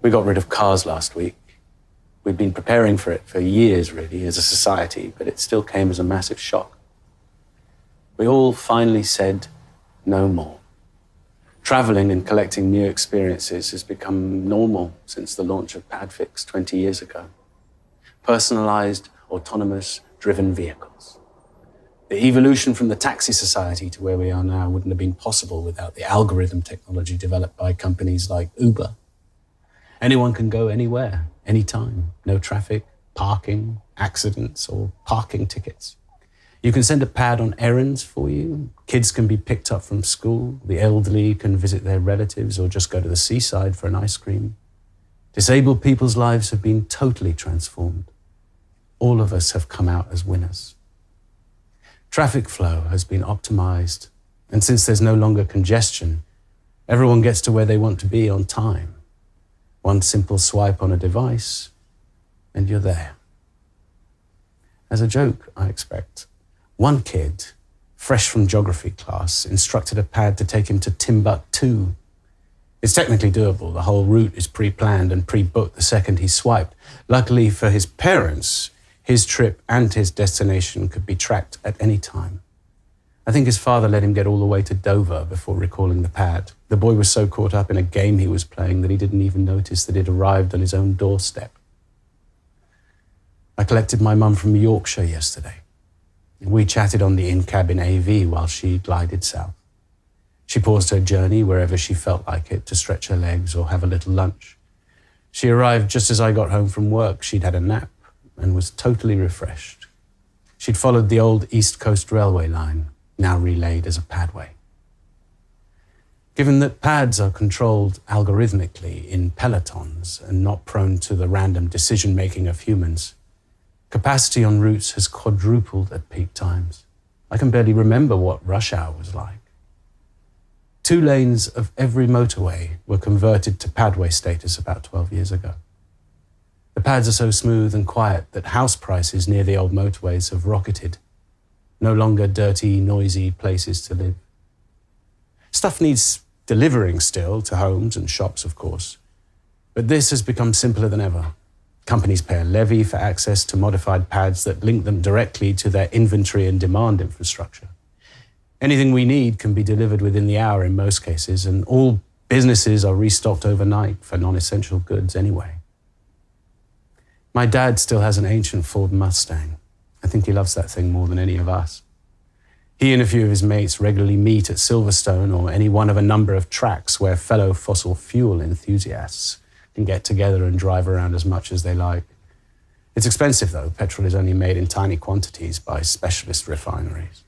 We got rid of cars last week. We'd been preparing for it for years, really, as a society, but it still came as a massive shock. We all finally said no more. Traveling and collecting new experiences has become normal since the launch of Padfix 20 years ago. Personalized, autonomous, driven vehicles. The evolution from the taxi society to where we are now wouldn't have been possible without the algorithm technology developed by companies like Uber. Anyone can go anywhere, anytime. No traffic, parking, accidents, or parking tickets. You can send a pad on errands for you. Kids can be picked up from school. The elderly can visit their relatives or just go to the seaside for an ice cream. Disabled people's lives have been totally transformed. All of us have come out as winners. Traffic flow has been optimized, and since there's no longer congestion, everyone gets to where they want to be on time. One simple swipe on a device, and you're there. As a joke, I expect, one kid, fresh from geography class, instructed a pad to take him to Timbuktu. It's technically doable. The whole route is pre-planned and pre-booked the second he swiped. Luckily for his parents, his trip and his destination could be tracked at any time. I think his father let him get all the way to Dover before recalling the pad. The boy was so caught up in a game he was playing that he didn't even notice that it arrived on his own doorstep. I collected my mum from Yorkshire yesterday. We chatted on the in-cabin AV while she glided south. She paused her journey wherever she felt like it to stretch her legs or have a little lunch. She arrived just as I got home from work. She'd had a nap and was totally refreshed. She'd followed the old East Coast Railway line, now relayed as a padway. Given that pads are controlled algorithmically in pelotons and not prone to the random decision-making of humans, capacity on routes has quadrupled at peak times. I can barely remember what rush hour was like. 2 lanes of every motorway were converted to padway status about 12 years ago. The pads are so smooth and quiet that house prices near the old motorways have rocketed. No longer dirty, noisy places to live. Stuff needs delivering still to homes and shops, of course. But this has become simpler than ever. Companies pay a levy for access to modified pads that link them directly to their inventory and demand infrastructure. Anything we need can be delivered within the hour in most cases, and all businesses are restocked overnight for non-essential goods anyway. My dad still has an ancient Ford Mustang. I think he loves that thing more than any of us. He and a few of his mates regularly meet at Silverstone or any one of a number of tracks where fellow fossil fuel enthusiasts can get together and drive around as much as they like. It's expensive though. Petrol is only made in tiny quantities by specialist refineries.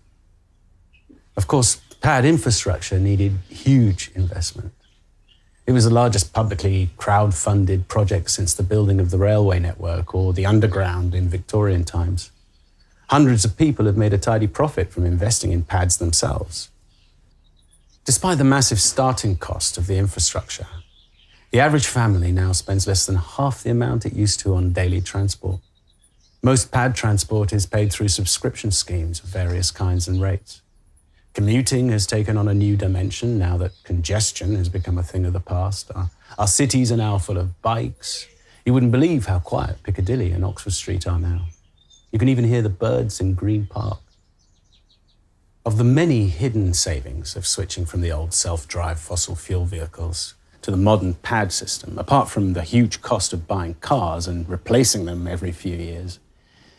Of course, pad infrastructure needed huge investment. It was the largest publicly crowd-funded project since the building of the railway network or the underground in Victorian times. Hundreds of people have made a tidy profit from investing in pads themselves. Despite the massive starting cost of the infrastructure, the average family now spends less than half the amount it used to on daily transport. Most pad transport is paid through subscription schemes of various kinds and rates. Commuting has taken on a new dimension now that congestion has become a thing of the past. Our cities are now full of bikes. You wouldn't believe how quiet Piccadilly and Oxford Street are now. You can even hear the birds in Green Park. Of the many hidden savings of switching from the old self-drive fossil fuel vehicles to the modern pad system, apart from the huge cost of buying cars and replacing them every few years,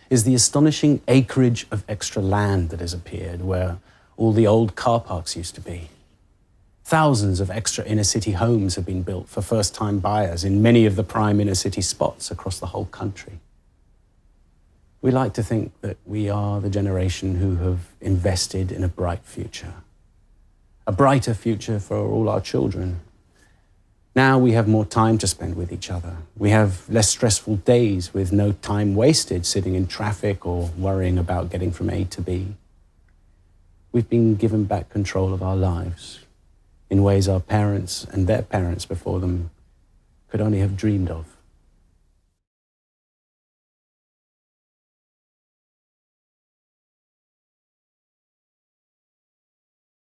is the astonishing acreage of extra land that has appeared where all the old car parks used to be. Thousands of extra inner-city homes have been built for first-time buyers in many of the prime inner-city spots across the whole country. We like to think that we are the generation who have invested in a bright future. A brighter future for all our children. Now we have more time to spend with each other. We have less stressful days with no time wasted sitting in traffic or worrying about getting from A to B. We've been given back control of our lives in ways our parents and their parents before them could only have dreamed of.